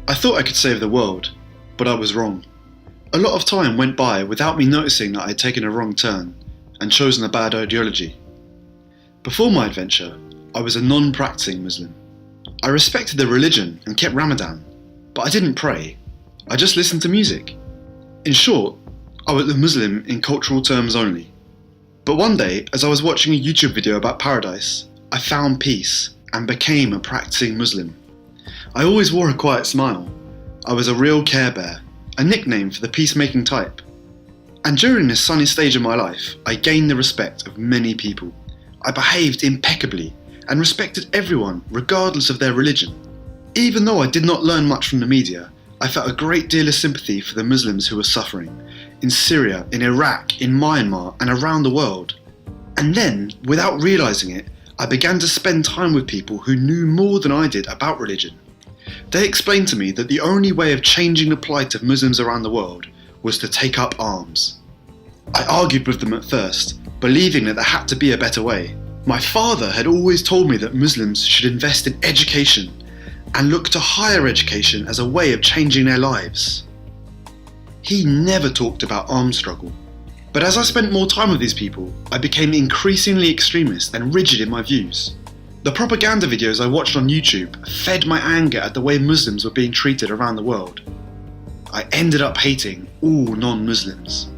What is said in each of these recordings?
I thought I could save the world, but I was wrong. A lot of time went by without me noticing that I had taken a wrong turn and chosen a bad ideology. Before my adventure, I was a non-practicing Muslim. I respected the religion and kept Ramadan, but I didn't pray. I just listened to music. In short, I was a Muslim in cultural terms only. But one day, as I was watching a YouTube video about paradise, I found peace and became a practicing Muslim. I always wore a quiet smile. I was a real Care Bear, a nickname for the peacemaking type. And during this sunny stage of my life, I gained the respect of many people. I behaved impeccably and respected everyone regardless of their religion. Even though I did not learn much from the media, I felt a great deal of sympathy for the Muslims who were suffering in Syria, in Iraq, in Myanmar and around the world. And then, without realising it, I began to spend time with people who knew more than I did about religion. They explained to me that the only way of changing the plight of Muslims around the world was to take up arms. I argued with them at first, believing that there had to be a better way. My father had always told me that Muslims should invest in education and look to higher education as a way of changing their lives. He never talked about arms struggle. But as I spent more time with these people, I became increasingly extremist and rigid in my views. The propaganda videos I watched on YouTube fed my anger at the way Muslims were being treated around the world. I ended up hating all non-Muslims.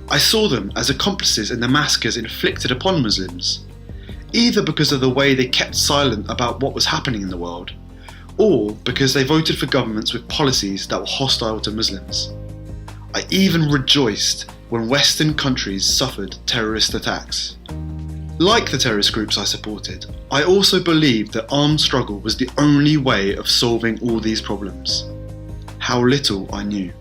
I saw them as accomplices in the massacres inflicted upon Muslims, either because of the way they kept silent about what was happening in the world, or because they voted for governments with policies that were hostile to Muslims. I even rejoiced when Western countries suffered terrorist attacks. Like the terrorist groups I supported, I also believed that armed struggle was the only way of solving all these problems. How little I knew.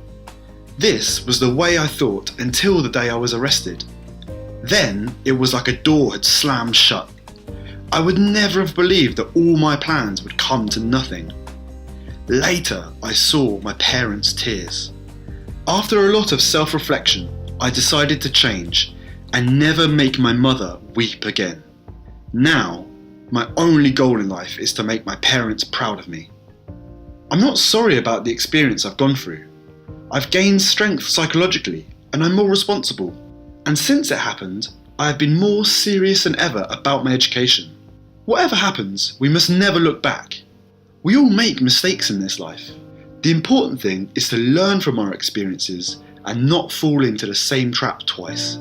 This was the way I thought until the day I was arrested. Then it was like a door had slammed shut. I would never have believed that all my plans would come to nothing. Later, I saw my parents' tears. After a lot of self-reflection, I decided to change and never make my mother weep again. Now, my only goal in life is to make my parents proud of me. I'm not sorry about the experience I've gone through. I've gained strength psychologically and I'm more responsible. And since it happened, I have been more serious than ever about my education. Whatever happens, we must never look back. We all make mistakes in this life. The important thing is to learn from our experiences and not fall into the same trap twice.